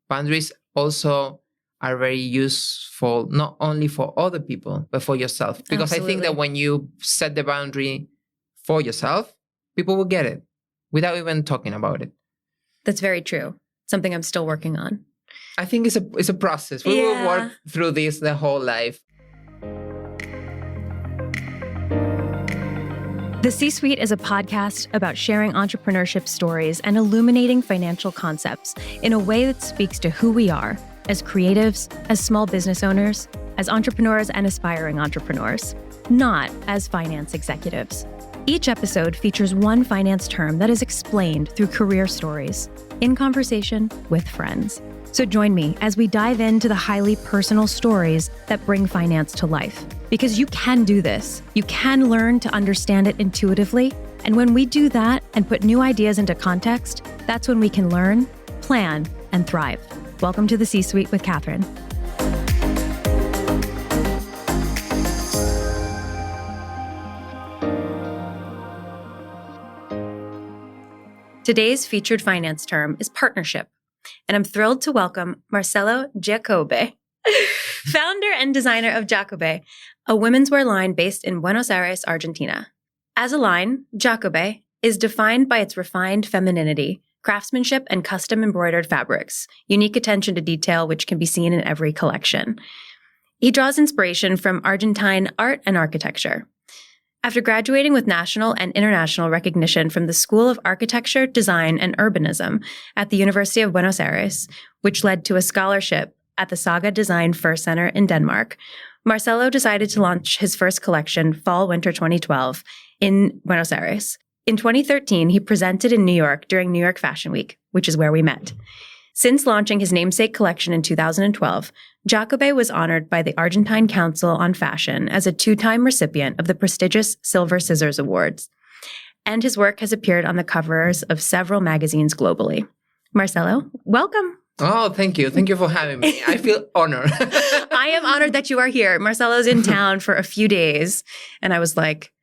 boundaries also are very useful, not only for other people, but for yourself. Because I think that when you set the boundary for yourself, people will get it without even talking about it. That's very true. Something I'm still working on. I think it's a process. We will work through this the whole life. The C-Suite is a podcast about sharing entrepreneurship stories and illuminating financial concepts in a way that speaks to who we are as creatives, as small business owners, as entrepreneurs and aspiring entrepreneurs, not as finance executives. Each episode features one finance term that is explained through career stories in conversation with friends. So join me as we dive into the highly personal stories that bring finance to life. Because you can do this. You can learn to understand it intuitively. And when we do that and put new ideas into context, that's when we can learn, plan, and thrive. Welcome to the C-Suite with Catherine. Today's featured finance term is partnership, and I'm thrilled to welcome Marcelo Giacobbe, founder and designer of Giacobbe, a womenswear line based in Buenos Aires, Argentina. As a line, Giacobbe is defined by its refined femininity, craftsmanship, and custom-embroidered fabrics, unique attention to detail which can be seen in every collection. He draws inspiration from Argentine art and architecture. After graduating with national and international recognition from the School of Architecture, Design, and Urbanism at the University of Buenos Aires, which led to a scholarship at the Saga Design First Center in Denmark, Marcelo decided to launch his first collection, Fall/Winter 2012, in Buenos Aires. In 2013, he presented in New York during New York Fashion Week, which is where we met. Since launching his namesake collection in 2012, Giacobbe was honored by the Argentine Council on Fashion as a 2-time recipient of the prestigious Silver Scissors Awards, and his work has appeared on the covers of several magazines globally. Marcelo, welcome. Oh, thank you. Thank you for having me. I feel honored. I am honored that you are here. Marcelo's in town for a few days, and I was like,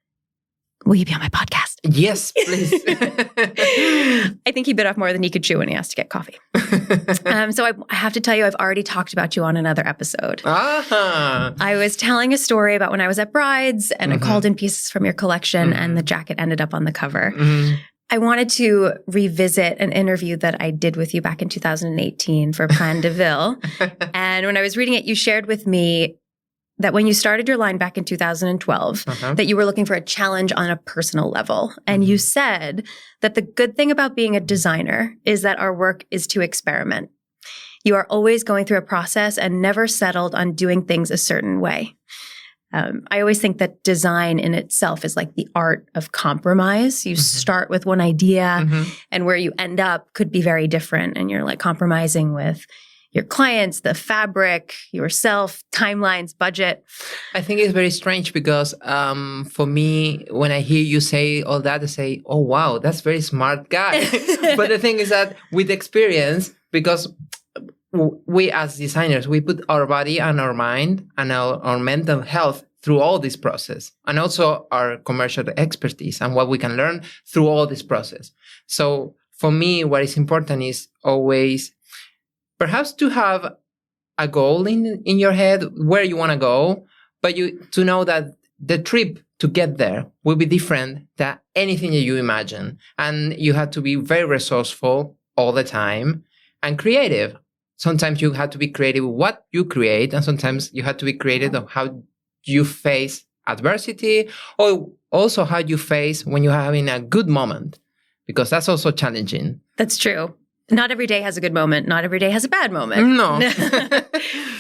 will you be on my podcast? Yes, please. I think he bit off more than he could chew when he asked to get coffee. So I have to tell you, I've already talked about you on another episode. I was telling a story about when I was at Brides, and I called in pieces from your collection, and the jacket ended up on the cover. I wanted to revisit an interview that I did with you back in 2018 for Plan de Ville. And when I was reading it, you shared with me that when you started your line back in 2012, that you were looking for a challenge on a personal level. And you said that the good thing about being a designer is that our work is to experiment. You are always going through a process and never settled on doing things a certain way. I always think that design in itself is like the art of compromise. You start with one idea and where you end up could be very different. And you're like compromising with your clients, the fabric, yourself, timelines, budget. I think it's very strange because for me, when I hear you say all that, I say, oh, wow, that's very smart guy. But the thing is that with experience, because we as designers, we put our body and our mind and our mental health through all this process, and also our commercial expertise and what we can learn through all this process. So for me, what is important is always perhaps to have a goal in your head where you want to go, but to know that the trip to get there will be different than anything that you imagine. And you have to be very resourceful all the time and creative. Sometimes you have to be creative with what you create, and sometimes you have to be creative of how you face adversity, or also how you face when you're having a good moment, because that's also challenging. That's true. Not every day has a good moment. Not every day has a bad moment. No.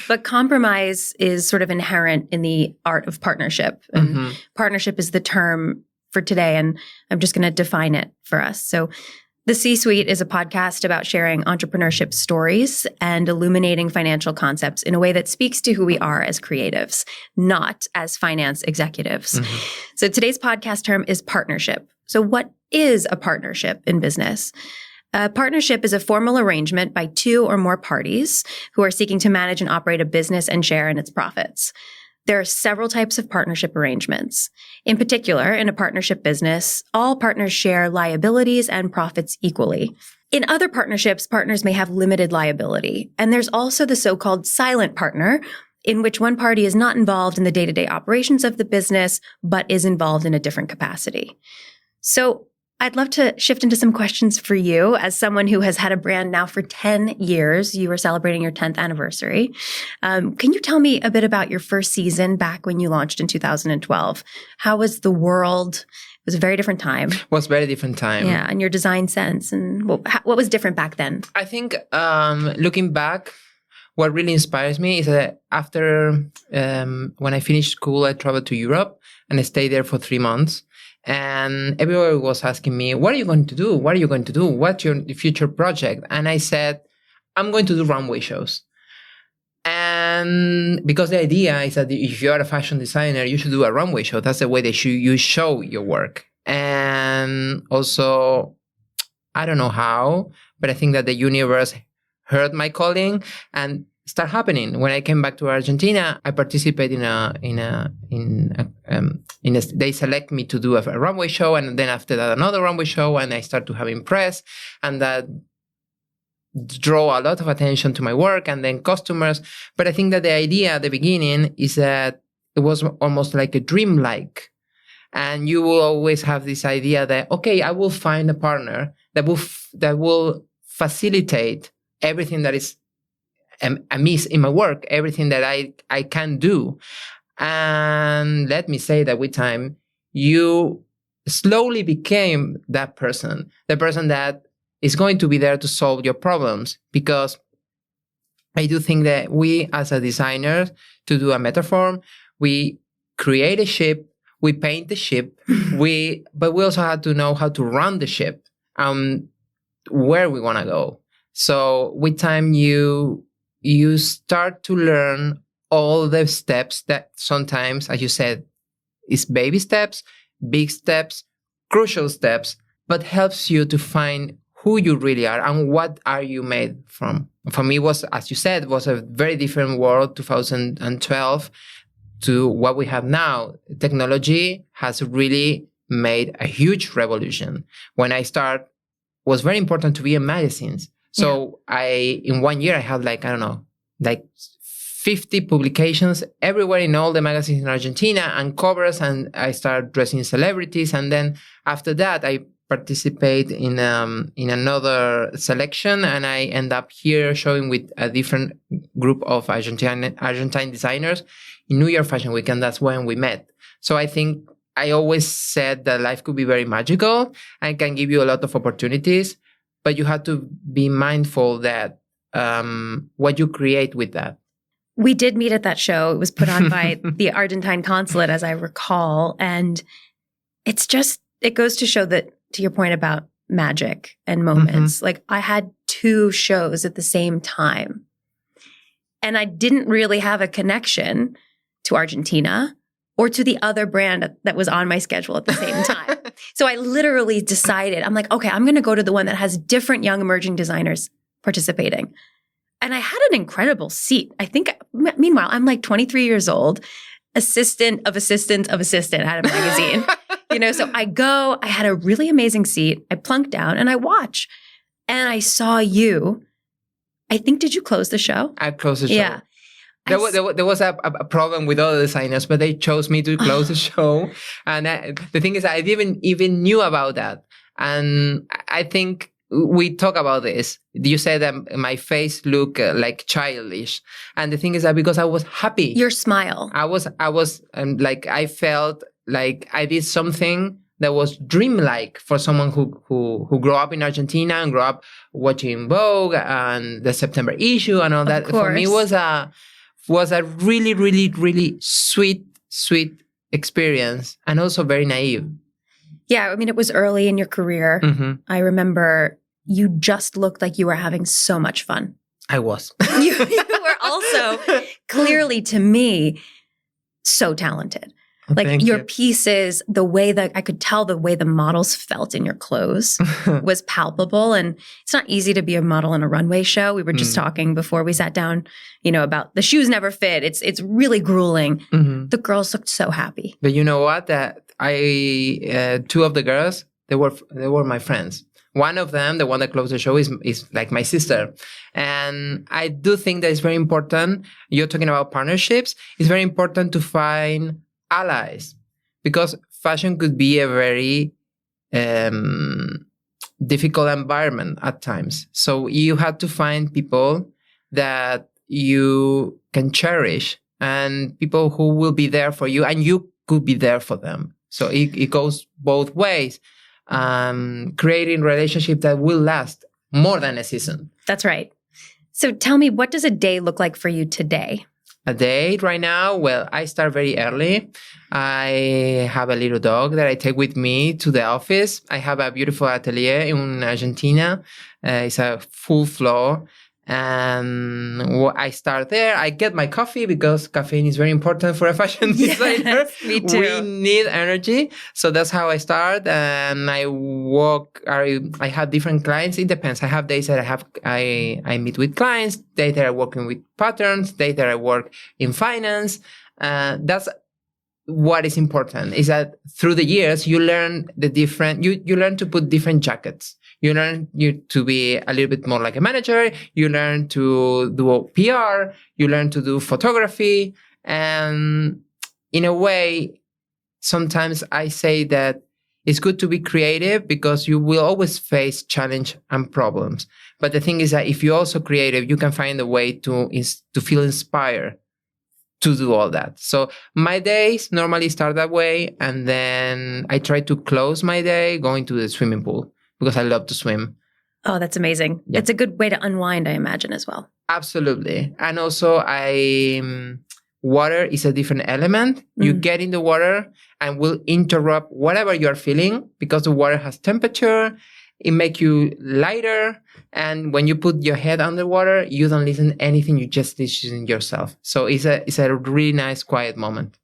But compromise is sort of inherent in the art of partnership. And partnership is the term for today, and I'm just going to define it for us. So the C-Suite is a podcast about sharing entrepreneurship stories and illuminating financial concepts in a way that speaks to who we are as creatives, not as finance executives. So today's podcast term is partnership. So what is a partnership in business? A partnership is a formal arrangement by 2 or more parties who are seeking to manage and operate a business and share in its profits. There are several types of partnership arrangements. In particular, in a partnership business, all partners share liabilities and profits equally. In other partnerships, partners may have limited liability. And there's also the so-called silent partner, in which one party is not involved in the day-to-day operations of the business, but is involved in a different capacity. So I'd love to shift into some questions for you as someone who has had a brand now for 10 years. You were celebrating your 10th anniversary. Can you tell me a bit about your first season back when you launched in 2012? How was the world? It was a very different time. It was a very different time. Yeah, and your design sense. And what was different back then? I think looking back, what really inspires me is that after when I finished school, I traveled to Europe and I stayed there for 3 months. And everybody was asking me, what are you going to do? What are you going to do? What's your future project? And I said, I'm going to do runway shows. And because the idea is that if you're a fashion designer, you should do a runway show. That's the way that you show your work. And also, I don't know how, but I think that the universe heard my calling and start happening. When I came back to Argentina, I participated they select me to do a runway show, and then after that another runway show, and I start to have press, and that draw a lot of attention to my work, and then customers. But I think that the idea at the beginning is that it was almost like a dream-like, and you will always have this idea that, okay, I will find a partner that will facilitate everything that is amiss in my work, everything that I can do. And let me say that with time, you slowly became that person, the person that is going to be there to solve your problems. Because I do think that we, as a designer, to do a metaphor, we create a ship, we paint the ship, but we also have to know how to run the ship, where we want to go. So with time, you start to learn all the steps that sometimes, as you said, is baby steps, big steps, crucial steps, but helps you to find who you really are and what are you made from. For me, was, as you said, was a very different world, 2012, to what we have now. Technology has really made a huge revolution. When I started, it was very important to be in magazines. So in 1 year, I had like 50 publications everywhere in all the magazines in Argentina and covers, and I started dressing celebrities. And then after that, I participate in another selection, and I end up here showing with a different group of Argentine designers in New York Fashion Week, and that's when we met. So I think I always said that life could be very magical and can give you a lot of opportunities, but you have to be mindful that what you create with that. We did meet at that show. It was put on by the Argentine consulate, as I recall. And it goes to show that, to your point about magic and moments, like I had 2 shows at the same time. And I didn't really have a connection to Argentina or to the other brand that was on my schedule at the same time. So I literally decided, I'm like, okay, I'm going to go to the one that has different young emerging designers participating. And I had an incredible seat. I think, meanwhile, I'm like 23 years old, assistant at a magazine. So I had a really amazing seat. I plunked down and I watch. And I saw you. I think, did you close the show? I closed the show. Yeah. There was a problem with other designers, but they chose me to close the show. And the thing is, I didn't even knew about that. And I think we talk about this. You said that my face looked like childish. And the thing is that because I was happy. Your smile. I was I felt like I did something that was dreamlike for someone who grew up in Argentina and grew up watching Vogue and the September issue and all that. For me, was a really, really, really sweet experience, and also very naive. Yeah, I mean, it was early in your career. I remember you just looked like you were having so much fun. I was. You were also clearly, to me, so talented. Like Thank your you. pieces, the way that I could tell the way the models felt in your clothes was palpable. And it's not easy to be a model in a runway show. We were just talking before we sat down, about the shoes never fit. It's really grueling. The girls looked so happy. But you know what? That two of the girls, they were my friends. One of them, the one that closed the show, is like my sister. And I do think that it's very important. You're talking about partnerships. It's very important to find allies, because fashion could be a very difficult environment at times. So you have to find people that you can cherish and people who will be there for you and you could be there for them. So it goes both ways. Creating relationship that will last more than a season. That's right. So tell me, what does a day look like for you today? A day right now, well, I start very early. I have a little dog that I take with me to the office. I have a beautiful atelier in Argentina. It's a full floor. And I start there. I get my coffee because caffeine is very important for a fashion designer. Yes, me too. We need energy. So that's how I start. And I walk. I have different clients. It depends. I have days that I meet with clients, days that I'm working with patterns, days that I work in finance. That's what is important, is that through the years, you learn you learn to put different jackets. You learn to be a little bit more like a manager. You learn to do PR. You learn to do photography. And in a way, sometimes I say that it's good to be creative because you will always face challenge and problems. But the thing is that if you're also creative, you can find a way to feel inspired to do all that. So my days normally start that way. And then I try to close my day going to the swimming pool, because I love to swim. Oh, that's amazing. Yeah. It's a good way to unwind, I imagine, as well. Absolutely. And also, water is a different element. You get in the water and will interrupt whatever you're feeling, because the water has temperature. It makes you lighter. And when you put your head underwater, you don't listen to anything. You just listen yourself. So it's a really nice, quiet moment.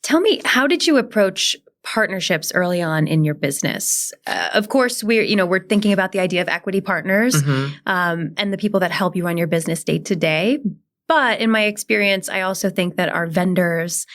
Tell me, how did you approach partnerships early on in your business? Of course, we're thinking about the idea of equity partners and the people that help you run your business day to day. But in my experience, I also think that our vendors,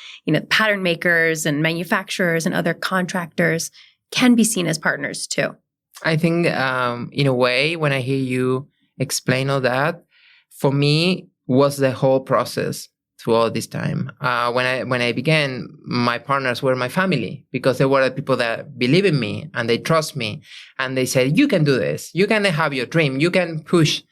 pattern makers and manufacturers and other contractors can be seen as partners too. I think in a way, when I hear you explain all that, for me was the whole process. Through all this time, when I began, my partners were my family, because they were the people that believe in me and they trust me, and they said, "You can do this. You can have your dream. You can push."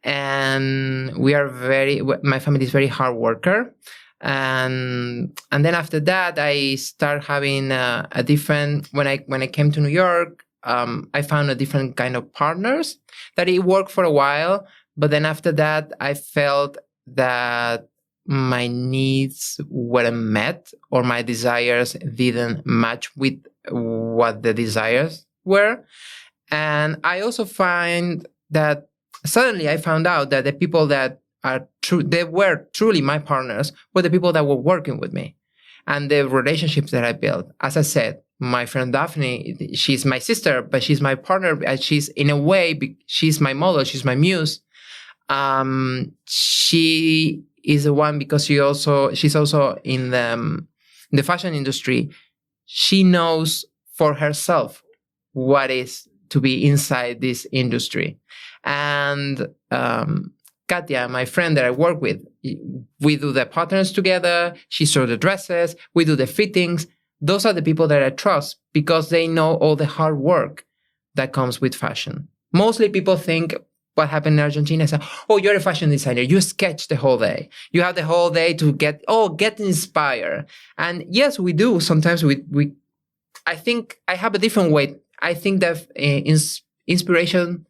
And my family is very hard worker, and then after that, I start having a different. When I came to New York, I found a different kind of partners that it worked for a while, but then after that, I felt that my needs weren't met, or my desires didn't match with what the desires were. And I also find that suddenly I found out that the people that they were truly my partners were the people that were working with me, and the relationships that I built. As I said, my friend Daphne, she's my sister, but she's my partner. And she's, in a way, she's my model. She's my muse. She is the one, because she's also in the fashion industry. She knows for herself what is to be inside this industry. And Katia, my friend that I work with, we do the patterns together. She sews the dresses. We do the fittings. Those are the people that I trust, because they know all the hard work that comes with fashion. Mostly people think what happened in Argentina is, "Oh, you're a fashion designer. You sketch the whole day. You have the whole day to get inspired." And yes, we do. Sometimes I think I have a different way. I think that inspiration,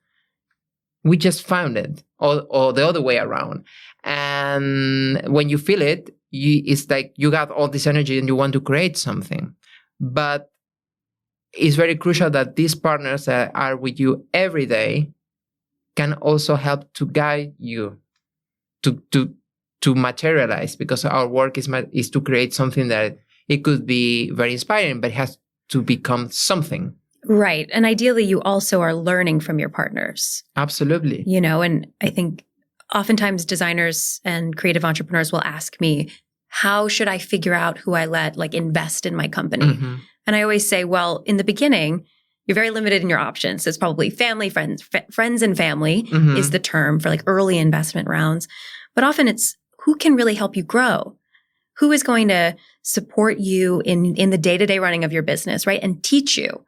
we just found it, or the other way around. And when you feel it, it's like you got all this energy and you want to create something. But it's very crucial that these partners that are with you every day can also help to guide you to materialize, because our work is to create something that It could be very inspiring, but it has to become something. Right. And ideally, you also are learning from your partners. Absolutely. And I think oftentimes designers and creative entrepreneurs will ask me, how should I figure out who I let invest in my company? Mm-hmm. And I always say, well, in the beginning, you're very limited in your options. So it's probably family, friends and family Mm-hmm. is the term for early investment rounds. But often it's who can really help you grow? Who is going to support you in the day-to-day running of your business, right? And teach you.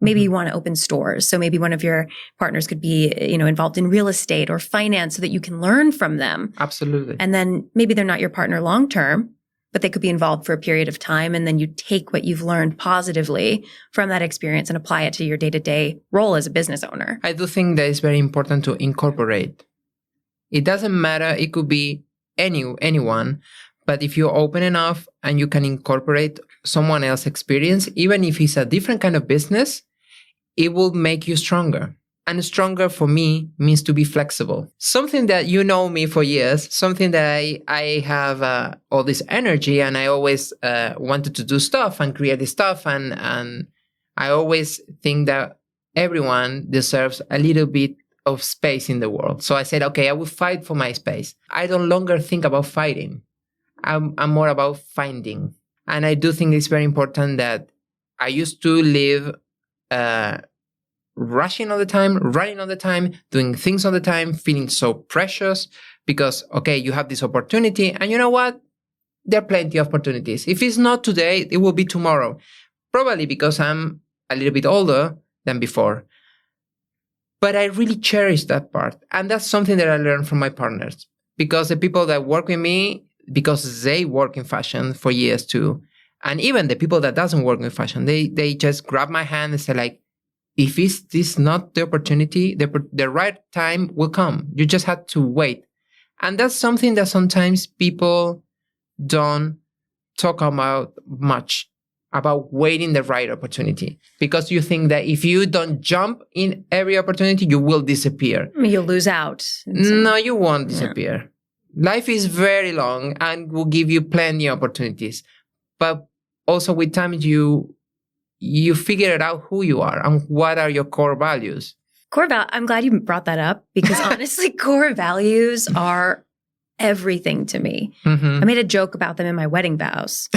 Maybe you want to open stores. So maybe one of your partners could be, involved in real estate or finance so that you can learn from them. Absolutely. And then maybe they're not your partner long-term, but they could be involved for a period of time. And then you take what you've learned positively from that experience and apply it to your day-to-day role as a business owner. I do think that it's very important to incorporate. It doesn't matter. It could be anyone. But if you're open enough and you can incorporate someone else's experience, even if it's a different kind of business, it will make you stronger. And stronger for me means to be flexible. Something that you know me for years, something that I have all this energy and I always wanted to do stuff and create this stuff. And I always think that everyone deserves a little bit of space in the world. So I said, okay, I will fight for my space. I don't longer think about fighting. I'm more about finding. And I do think it's very important that I used to live rushing all the time, running all the time, doing things all the time, feeling so precious because, okay, you have this opportunity. And you know what? There are plenty of opportunities. If it's not today, it will be tomorrow. Probably because I'm a little bit older than before. But I really cherish that part. And that's something that I learned from my partners. Because the people that work with me, because they work in fashion for years too. And even the people that doesn't work in fashion, they just grab my hand and say if this not the opportunity, the right time will come. You just have to wait. And that's something that sometimes people don't talk about much, about waiting the right opportunity. Because you think that if you don't jump in every opportunity, you will disappear. You'll lose out. No, you won't disappear. Yeah. Life is very long and will give you plenty of opportunities. But also with time, you figure out who you are and what are your core values. I'm glad you brought that up because honestly, core values are everything to me. Mm-hmm. I made a joke about them in my wedding vows.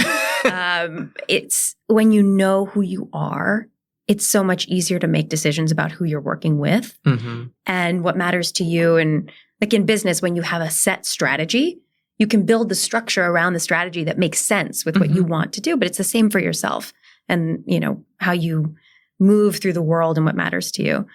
It's when you know who you are, it's so much easier to make decisions about who you're working with and what matters to you. And in business, when you have a set strategy, you can build the structure around the strategy that makes sense with what you want to do. But it's the same for yourself and, how you move through the world and what matters to you.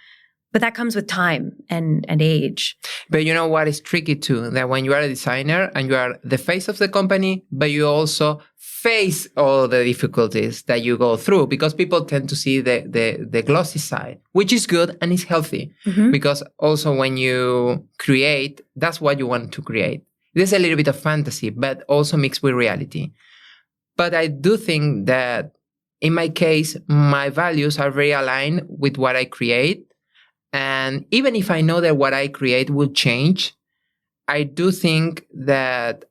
But that comes with time and age. But you know what is tricky too? That when you are a designer and you are the face of the company, but you also face all the difficulties that you go through because people tend to see the glossy side, which is good and is healthy. Because also when you create, that's what you want to create. There's a little bit of fantasy, but also mixed with reality. But I do think that in my case, my values are very aligned with what I create. And even if I know that what I create will change, I do think that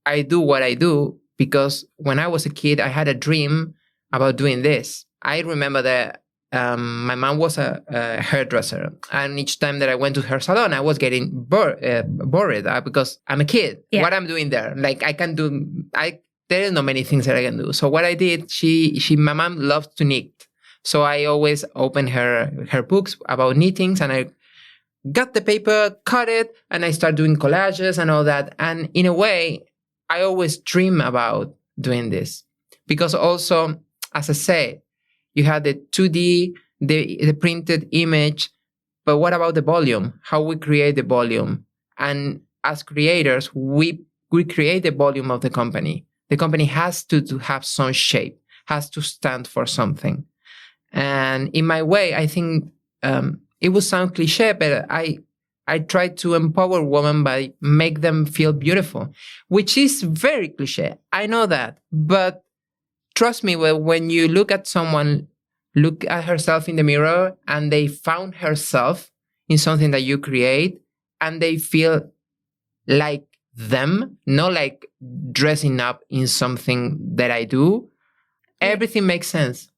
I do what I do because when I was a kid, I had a dream about doing this. I remember that my mom was a hairdresser. And each time that I went to her salon, I was getting bored because I'm a kid. Yeah. What I'm doing there? There are not many things that I can do. So what I did, my mom loves to knit. So I always open her books about knittings and I got the paper, cut it, and I start doing collages and all that. And in a way, I always dream about doing this. Because also, as I said, you have the 2D, the printed image, but what about the volume? How we create the volume? And as creators, we create the volume of the company. The company has to have some shape, has to stand for something. And in my way, I think it will sound cliche, but I try to empower women by make them feel beautiful, which is very cliche. I know that. But trust me, when you look at someone, look at herself in the mirror and they found herself in something that you create and they feel like them, not like dressing up in something that I do, everything makes sense.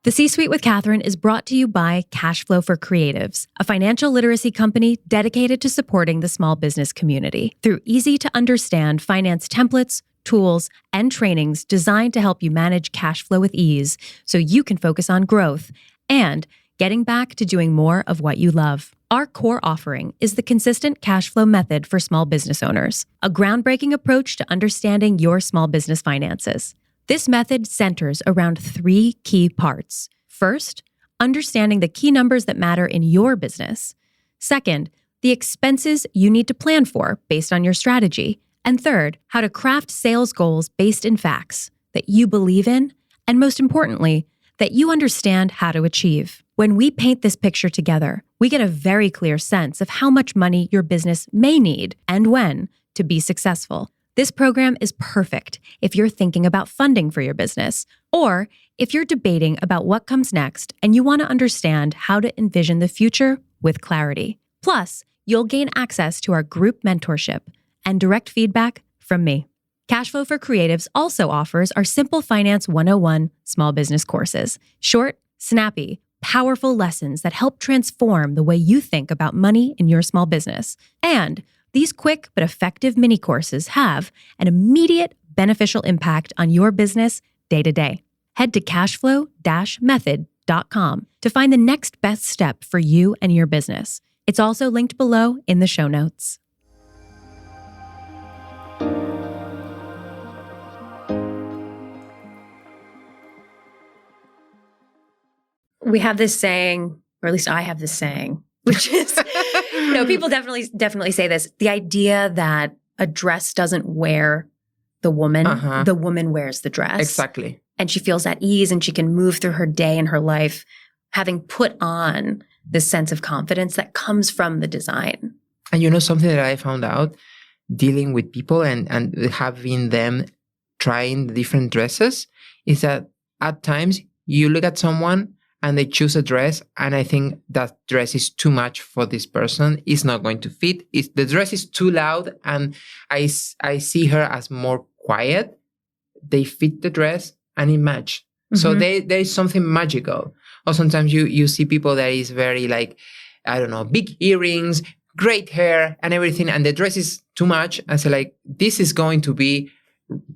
The C-Suite with Catherine is brought to you by Cashflow for Creatives, a financial literacy company dedicated to supporting the small business community through easy-to-understand finance templates, tools, and trainings designed to help you manage cash flow with ease so you can focus on growth and getting back to doing more of what you love. Our core offering is the Consistent Cash Flow Method for small business owners, a groundbreaking approach to understanding your small business finances. This method centers around 3 key parts. First, understanding the key numbers that matter in your business. Second, the expenses you need to plan for based on your strategy. And third, how to craft sales goals based in facts that you believe in, and most importantly, that you understand how to achieve. When we paint this picture together, we get a very clear sense of how much money your business may need and when to be successful. This program is perfect if you're thinking about funding for your business, or if you're debating about what comes next and you want to understand how to envision the future with clarity. Plus, you'll gain access to our group mentorship and direct feedback from me. Cashflow for Creatives also offers our Simple Finance 101 small business courses. Short, snappy, powerful lessons that help transform the way you think about money in your small business. And these quick but effective mini courses have an immediate beneficial impact on your business day to day. Head to cashflow-method.com to find the next best step for you and your business. It's also linked below in the show notes. We have this saying, or at least I have this saying, which is, people definitely say this. The idea that a dress doesn't wear the woman, the woman wears the dress. Exactly. And she feels at ease and she can move through her day and her life having put on this sense of confidence that comes from the design. And something that I found out dealing with people and having them trying different dresses is that at times you look at someone and they choose a dress, and I think that dress is too much for this person. It's not going to fit. The dress is too loud, and I see her as more quiet. They fit the dress, and it match. Mm-hmm. So there is something magical. Or sometimes you see people that is very big earrings, great hair, and everything, and the dress is too much. I say this is going to be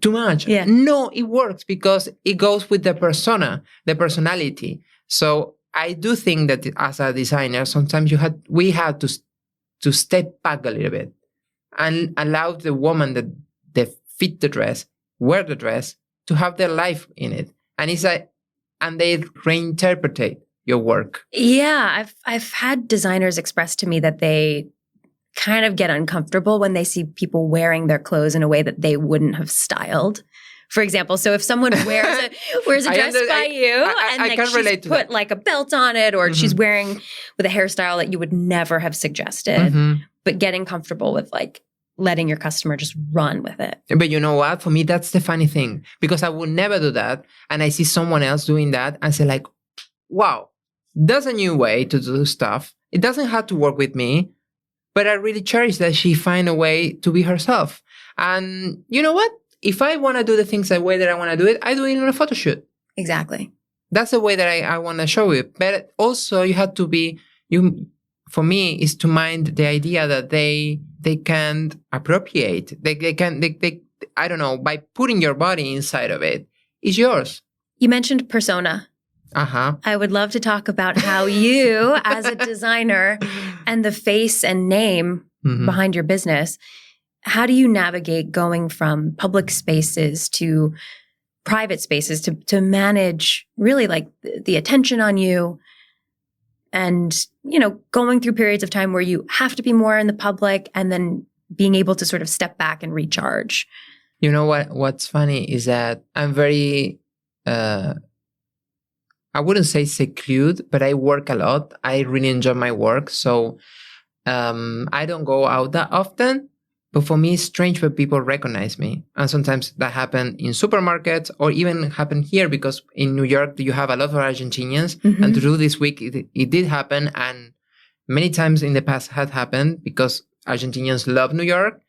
too much. Yeah. No, it works because it goes with the persona, the personality. So I do think that as a designer, sometimes we have to step back a little bit and allow the woman that fit the dress, wear the dress, to have their life in it. And and they reinterpret your work. Yeah, I've had designers express to me that they kind of get uncomfortable when they see people wearing their clothes in a way that they wouldn't have styled. For example, so if someone wears a dress by you and she's put a belt on it, or she's wearing with a hairstyle that you would never have suggested, but getting comfortable with letting your customer just run with it. But you know what? For me, that's the funny thing, because I would never do that. And I see someone else doing that and say wow, that's a new way to do stuff. It doesn't have to work with me, but I really cherish that she find a way to be herself. And you know what? If I want to do the things the way that I want to do it, I do it in a photo shoot. Exactly. That's the way that I want to show it. But also you have to be, for me, is to mind the idea that they can't appropriate. They I don't know, by putting your body inside of it, it's yours. You mentioned persona. I would love to talk about how you, as a designer, and the face and name behind your business, how do you navigate going from public spaces to private spaces to manage really the attention on you and, going through periods of time where you have to be more in the public and then being able to sort of step back and recharge? You know what's funny is that I'm very, I wouldn't say secluded, but I work a lot. I really enjoy my work. So I don't go out that often. But for me, it's strange when people recognize me. And sometimes that happen in supermarkets or even happen here because in New York, you have a lot of Argentinians. And through this week, it did happen. And many times in the past had happened because Argentinians love New York.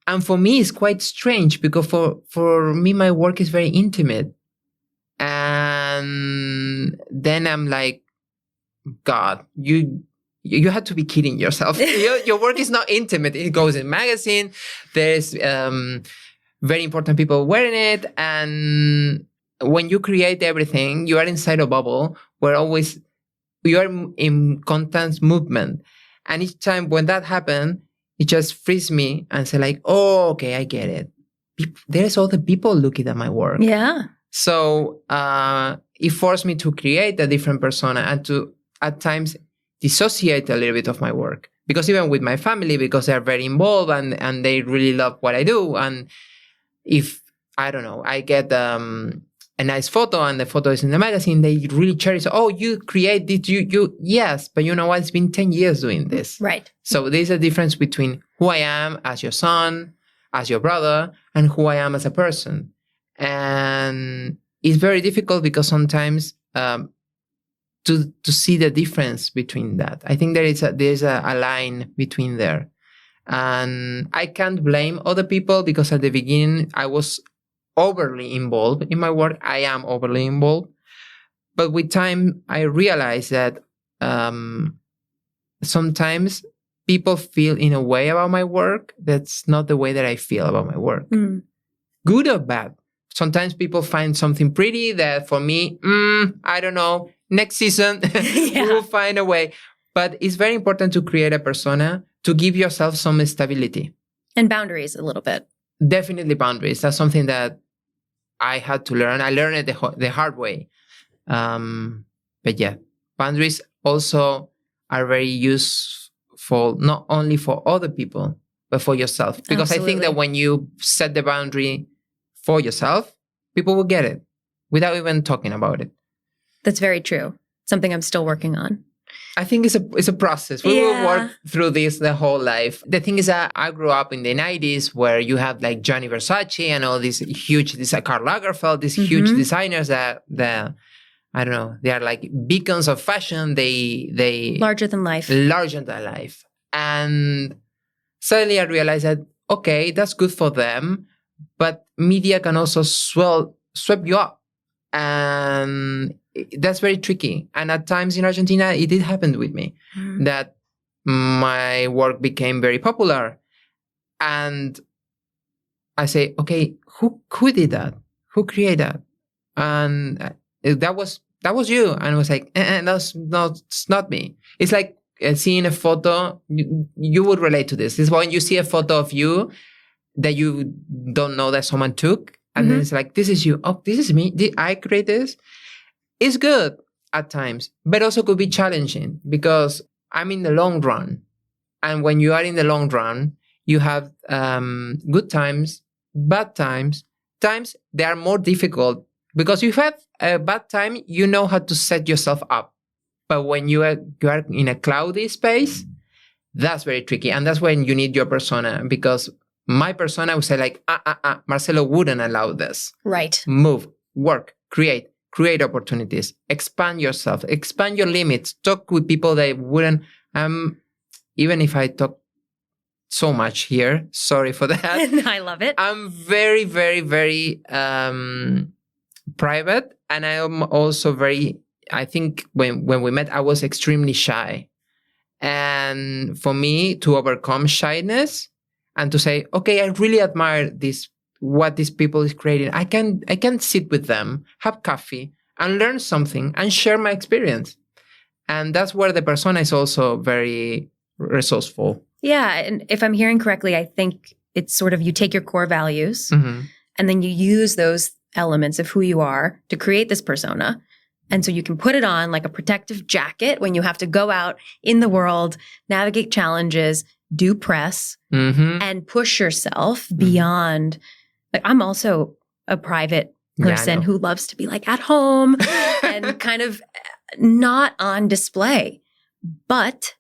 And for me, it's quite strange because for me, my work is very intimate. And then I'm like, God, you have to be kidding yourself. Your work is not intimate. It goes in magazine. There's very important people wearing it. And when you create everything, you are inside a bubble where you are in constant movement. And each time when that happened, it just frees me and say like, oh, okay, I get it. There's all the people looking at my work. Yeah. So it forced me to create a different persona and to, at times, dissociate a little bit of my work. Because even with my family, because they're very involved and they really love what I do. And if, I don't know, I get a nice photo and the photo is in the magazine, they really cherish, oh, you create this, yes, but you know what? It's been 10 years doing this. Right. So there's a difference between who I am as your son, as your brother, and who I am as a person. And it's very difficult because sometimes to see the difference between that. I think there's a line between there. And I can't blame other people because at the beginning I was overly involved in my work. I am overly involved. But with time, I realized that sometimes people feel in a way about my work that's not the way that I feel about my work. Good or bad. Sometimes people find something pretty that for me, I don't know, next season, we will find a way. But it's very important to create a persona, to give yourself some stability. And boundaries a little bit. Definitely boundaries. That's something that I had to learn. I learned it the hard way. But yeah, boundaries also are very useful, not only for other people, but for yourself. Because I think that when you set the boundary for yourself, people will get it without even talking about it. That's very true. Something I'm still working on. I think it's a process. We will work through this the whole life. The thing is that I grew up in the 90s where you have like Gianni Versace and all these Karl Lagerfeld, these huge designers that I don't know, they are like beacons of fashion. They larger than life. Larger than life. And suddenly I realized that, okay, that's good for them, but media can also sweep you up. And that's very tricky. And at times in Argentina, it did happen with me that my work became very popular. And I say, okay, who did that? Who created that? And that was you. And I was like, it's not me. It's like seeing a photo. You would relate to this. It's when you see a photo of you that you don't know that someone took. And then it's like, this is you. Oh, this is me. Did I create this? It's good at times, but also could be challenging because I'm in the long run. And when you are in the long run, you have good times, bad times. Times they are more difficult because you have a bad time, you know how to set yourself up. But when you are in a cloudy space, that's very tricky. And that's when you need your persona because my persona would say like, Marcelo wouldn't allow this. Right. Move, work, create opportunities, expand yourself, expand your limits, talk with people that wouldn't, even if I talk so much here, sorry for that. I love it. I'm very, very, very private. And I am also very, I think when we met, I was extremely shy. And for me to overcome shyness, and to say, okay, I really admire what these people is creating. I can sit with them, have coffee, and learn something, and share my experience. And that's where the persona is also very resourceful. Yeah, and if I'm hearing correctly, I think it's sort of you take your core values, and then you use those elements of who you are to create this persona. And so you can put it on like a protective jacket when you have to go out in the world, navigate challenges, do press, and push yourself beyond. Like I'm also a private person who loves to be like at home and kind of not on display. But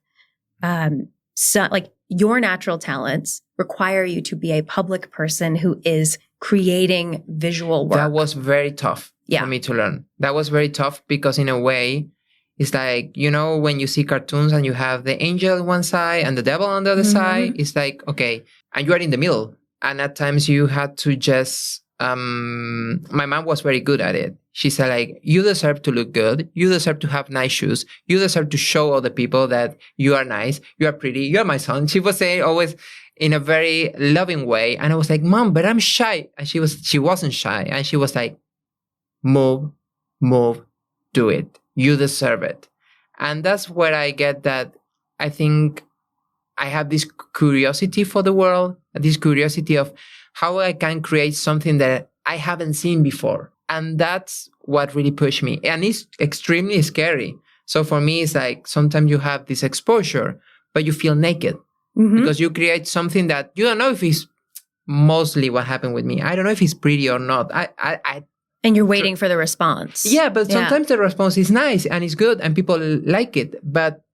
so like your natural talents require you to be a public person who is creating visual work? That was very tough for me to learn. That was very tough because in a way, it's like, when you see cartoons and you have the angel on one side and the devil on the other side, it's like, okay, and you are in the middle. And at times you had to just, my mom was very good at it. She said like, you deserve to look good. You deserve to have nice shoes. You deserve to show other people that you are nice. You are pretty. You are my son. She was saying always in a very loving way. And I was like, Mom, but I'm shy. And she wasn't shy. And she was like, move, do it. You deserve it. And that's where I get that. I think I have this curiosity for the world, this curiosity of how I can create something that I haven't seen before. And that's what really pushed me. And it's extremely scary. So for me, it's like sometimes you have this exposure, but you feel naked because you create something that you don't know if it's mostly what happened with me. I don't know if it's pretty or not. And you're waiting for the response. Yeah, but sometimes the response is nice and it's good and people like it. But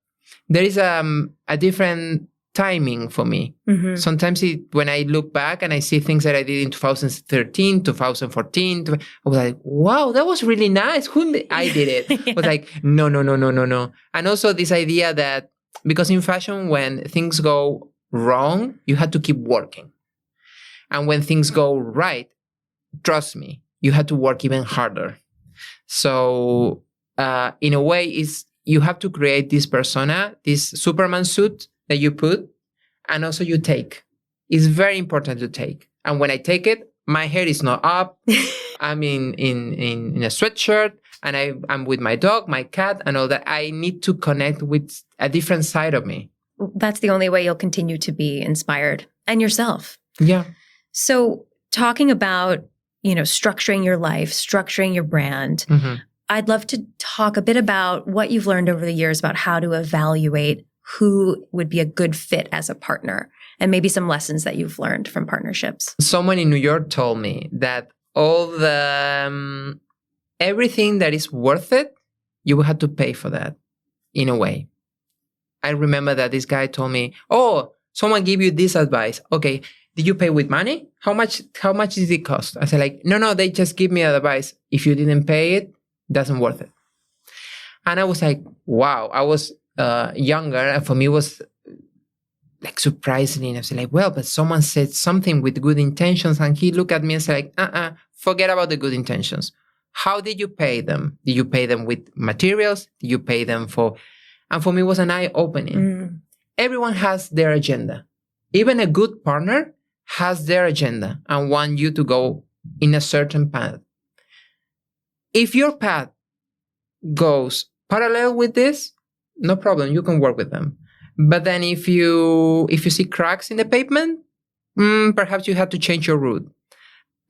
there is a different timing for me. Sometimes when I look back and I see things that I did in 2013, 2014, I was like, wow, that was really nice. I did it. I was like, no. And also this idea that because in fashion, when things go wrong, you have to keep working. And when things go right, trust me, you have to work even harder. So in a way, you have to create this persona, this Superman suit that you put, and also you take. It's very important to take. And when I take it, my hair is not up. I'm in a sweatshirt, and I'm with my dog, my cat, and all that. I need to connect with a different side of me. That's the only way you'll continue to be inspired and yourself. Yeah. So talking about, structuring your life, structuring your brand, I'd love to talk a bit about what you've learned over the years about how to evaluate who would be a good fit as a partner and maybe some lessons that you've learned from partnerships. Someone in New York told me that all the everything that is worth it, you will have to pay for that in a way. I remember that this guy told me, oh, someone gave you this advice. Okay, did you pay with money? How much did it cost? I said like, no, they just give me advice. If you didn't pay it, doesn't worth it. And I was like, wow, I was younger, and for me it was like surprising. And I was like, well, but someone said something with good intentions, and he looked at me and said like, forget about the good intentions. How did you pay them? Did you pay them with materials? Did you pay them for? And for me it was an eye-opening. Everyone has their agenda. Even a good partner has their agenda and want you to go in a certain path. If your path goes parallel with this, no problem, you can work with them. But then if you see cracks in the pavement, perhaps you have to change your route.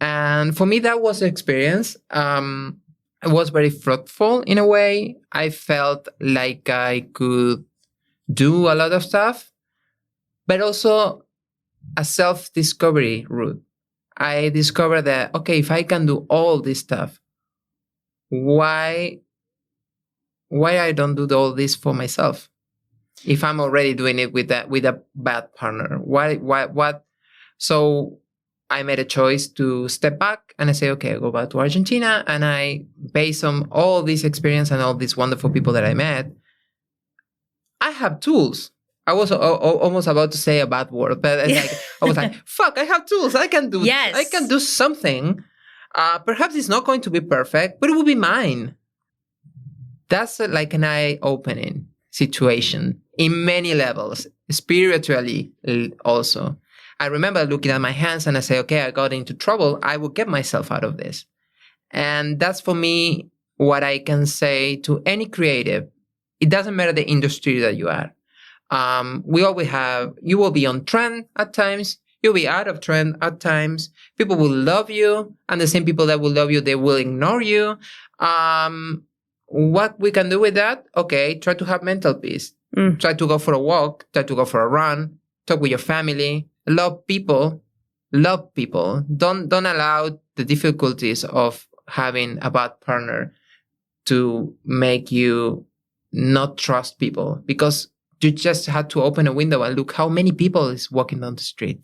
And for me, that was the experience. It was very fruitful in a way. I felt like I could do a lot of stuff, but also a self-discovery route. I discovered that, okay, if I can do all this stuff, why I don't do all this for myself? If I'm already doing it with a bad partner, what? So I made a choice to step back and I say, okay, I'll go back to Argentina. And I, based on all this experience and all these wonderful people that I met, I have tools. I was almost about to say a bad word, but I was like, fuck, I have tools. I can do something. Perhaps it's not going to be perfect, but it will be mine. That's like an eye-opening situation in many levels, spiritually also. I remember looking at my hands and I say, okay, I got into trouble. I will get myself out of this. And that's for me what I can say to any creative. It doesn't matter the industry that you are. You will be on trend at times. You'll be out of trend at times. People will love you. And the same people that will love you, they will ignore you. What we can do with that? Okay, try to have mental peace. Try to go for a walk. Try to go for a run. Talk with your family. Love people. Don't allow the difficulties of having a bad partner to make you not trust people, because you just had to open a window and look how many people is walking down the street.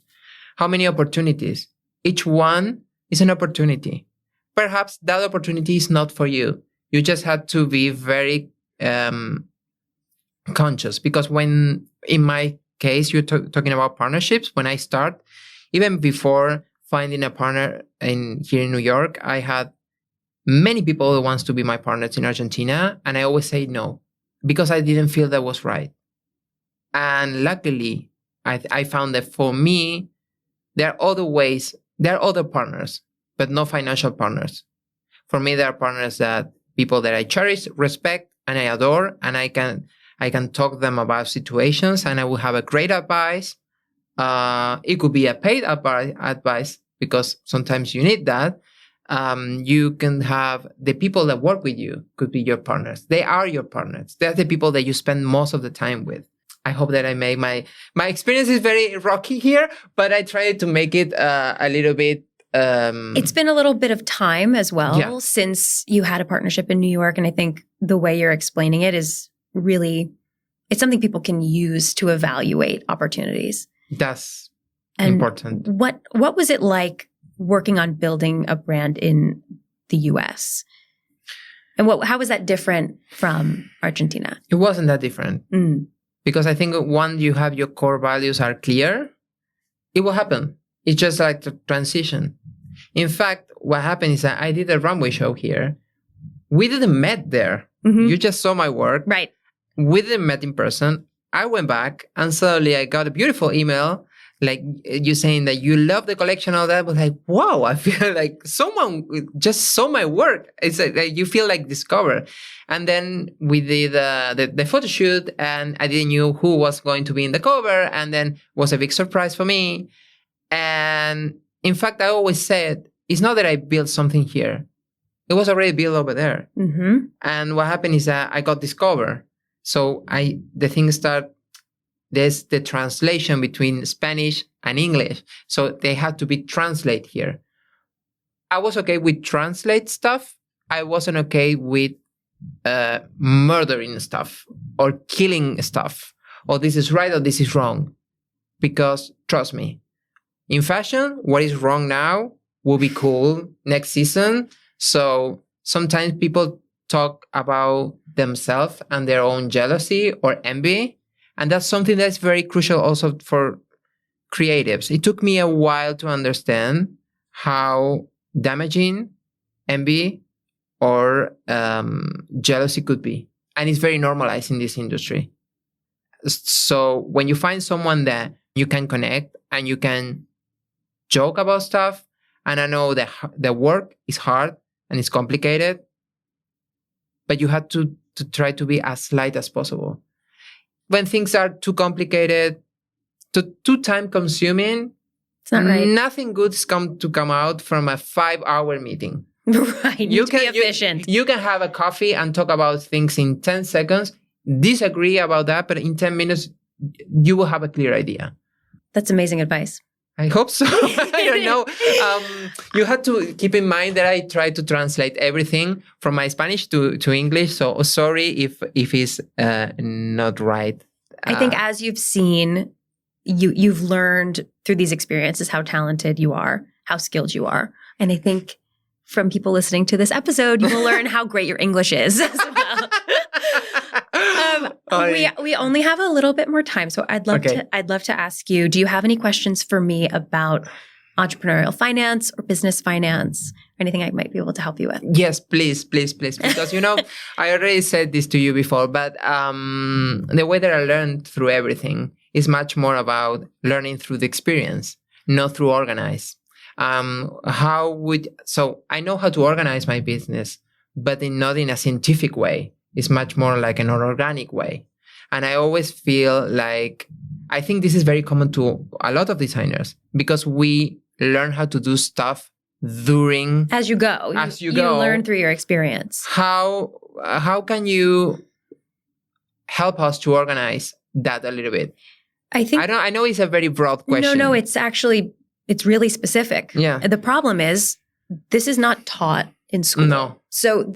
how many opportunities? Each one is an opportunity. Perhaps that opportunity is not for you. You just have to be very conscious, because when, in my case, you're talking about partnerships. When I start, even before finding a partner here in New York, I had many people who wants to be my partners in Argentina, and I always say no, because I didn't feel that was right. And luckily, I found that for me, there are other ways, there are other partners, but no financial partners. For me, there are partners that people that I cherish, respect, and I adore, and I can talk to them about situations, and I will have a great advice. It could be a paid advice, because sometimes you need that. You can have the people that work with you could be your partners. They are your partners. They're the people that you spend most of the time with. I hope that I made my experience is very rocky here, but I tried to make it a little bit. It's been a little bit of time as well since you had a partnership in New York. And I think the way you're explaining it is really, it's something people can use to evaluate opportunities. That's and important. What was it like working on building a brand in the US? And how was that different from Argentina? It wasn't that different. Because I think once you have your core values are clear, it will happen. It's just like the transition. In fact, what happened is that I did a runway show here. We didn't met there. You just saw my work. Right. We didn't met in person. I went back and suddenly I got a beautiful email, like you saying that you love the collection, all that. I was like, wow, I feel like someone just saw my work. It's like you feel like discovered. And then we did the photo shoot, and I didn't know who was going to be in the cover. And then it was a big surprise for me. And in fact, I always said, it's not that I built something here. It was already built over there. And what happened is that I got discovered. So the thing started, there's the translation between Spanish and English. So they had to be translate here. I was okay with translate stuff. I wasn't okay with murdering stuff or killing stuff. Or this is right or this is wrong. Because trust me, in fashion, what is wrong now will be cool next season. So sometimes people talk about themselves and their own jealousy or envy. And that's something that's very crucial also for creatives. It took me a while to understand how damaging envy or jealousy could be. And it's very normalized in this industry. So when you find someone that you can connect and you can joke about stuff, and I know that the work is hard and it's complicated, but you have to try to be as light as possible. When things are too complicated, too time consuming, it's not right. Nothing good is come out from a 5-hour meeting. Right. You can be efficient. You can have a coffee and talk about things in 10 seconds, disagree about that, but in 10 minutes, you will have a clear idea. That's amazing advice. I hope so. I don't know. You have to keep in mind that I try to translate everything from my Spanish to English. So sorry if it's not right. I think as you've seen, you've learned through these experiences how talented you are, how skilled you are. And I think from people listening to this episode, you will learn how great your English is as well. We only have a little bit more time, so I'd love to ask you, do you have any questions for me about entrepreneurial finance or business finance, or anything I might be able to help you with? Yes, please. Because, I already said this to you before, but the way that I learned through everything is much more about learning through the experience, not through organize. So I know how to organize my business, but not in a scientific way. It's much more like an organic way. And I always feel like, I think this is very common to a lot of designers, because we learn how to do stuff as you go. You learn through your experience. How can you help us to organize that a little bit? I know it's a very broad question. No, it's really specific. Yeah. The problem is, this is not taught in school. No. So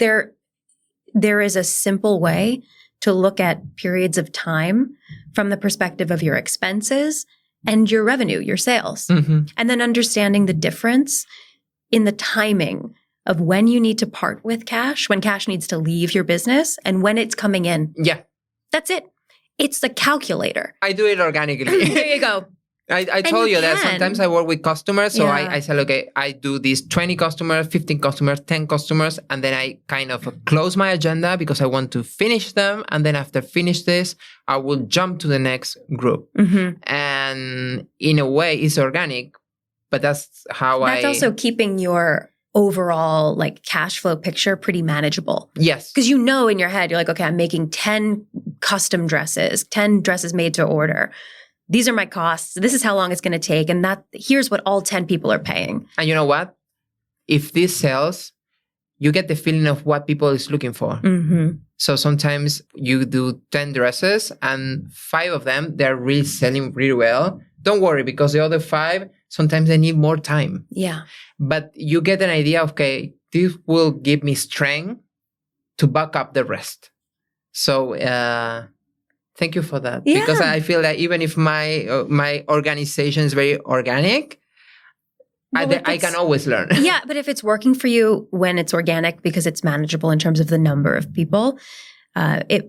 there is a simple way to look at periods of time from the perspective of your expenses and your revenue, your sales. Mm-hmm. And then understanding the difference in the timing of when you need to part with cash, when cash needs to leave your business, and when it's coming in. Yeah. That's it. It's the calculator. I do it organically. There you go. I told you that sometimes I work with customers. So Yeah. I said, okay, I do these 20 customers, 15 customers, 10 customers. And then I kind of close my agenda because I want to finish them. And then after finish this, I will jump to the next group. Mm-hmm. And in a way, it's organic, but that's how That's also keeping your overall like cash flow picture pretty manageable. Yes. Because you know in your head, you're like, okay, I'm making 10 custom dresses, 10 dresses made to order. These are my costs. This is how long it's going to take. And here's what all 10 people are paying. And you know what? If this sells, you get the feeling of what people is looking for. Mm-hmm. So sometimes you do 10 dresses and 5 of them, they're really selling really well. Don't worry, because the other 5, sometimes they need more time. Yeah. But you get an idea of, okay, this will give me strength to back up the rest. So thank you for that. Yeah. Because I feel that even if my organization is very organic, I can always learn. Yeah, but if it's working for you when it's organic because it's manageable in terms of the number of people,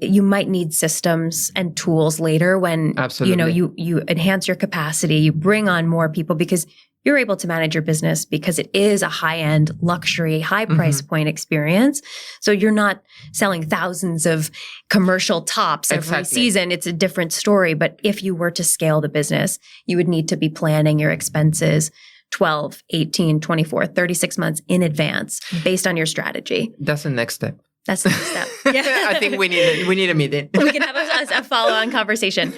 you might need systems and tools later when Absolutely. you enhance your capacity, you bring on more people because you're able to manage your business because it is a high-end luxury, high price point experience. So you're not selling thousands of commercial tops every season. It's a different story. But if you were to scale the business, you would need to be planning your expenses 12, 18, 24, 36 months in advance based on your strategy. That's the next step. That's the next step. Yeah. I think we need a meeting. We can have a follow-on conversation.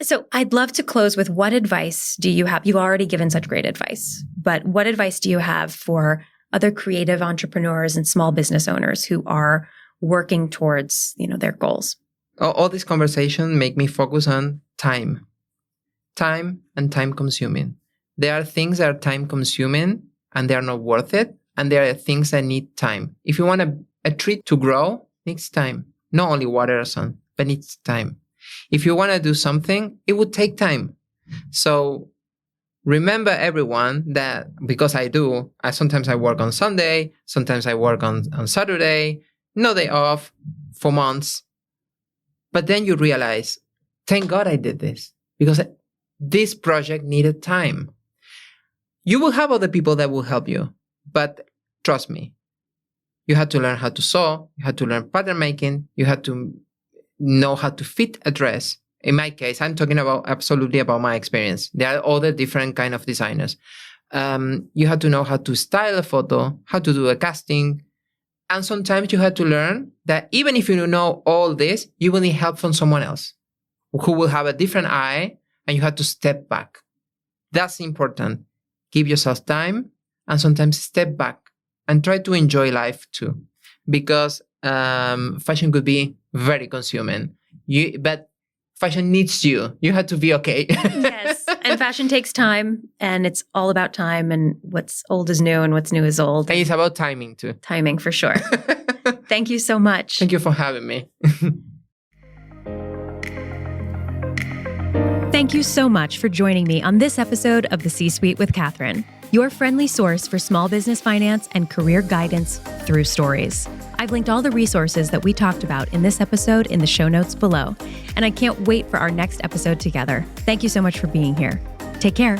So I'd love to close with what advice do you have? You've already given such great advice, but what advice do you have for other creative entrepreneurs and small business owners who are working towards, their goals? All this conversation make me focus on time and time consuming. There are things that are time consuming and they are not worth it. And there are things that need time. If you want a tree to grow, it needs time. Not only water or sun, but it needs time. If you want to do something, it would take time. So remember everyone that, because sometimes I work on Sunday, sometimes I work on Saturday, no day off for months. But then you realize, thank God I did this because this project needed time. You will have other people that will help you, but trust me, you had to learn how to sew, you had to learn pattern making, you had to know how to fit a dress. In my case, I'm talking absolutely about my experience. There are other different kind of designers. You had to know how to style a photo, how to do a casting. And sometimes you had to learn that even if you know all this, you will need help from someone else who will have a different eye and you have to step back. That's important. Give yourself time and sometimes step back and try to enjoy life too. Because fashion could be very consuming. But fashion needs you. You have to be okay. Yes. And fashion takes time and it's all about time and what's old is new and what's new is old. And it's about timing too. Timing for sure. Thank you so much. Thank you for having me. Thank you so much for joining me on this episode of The C-Suite with Catherine, your friendly source for small business finance and career guidance through stories. I've linked all the resources that we talked about in this episode in the show notes below, and I can't wait for our next episode together. Thank you so much for being here. Take care.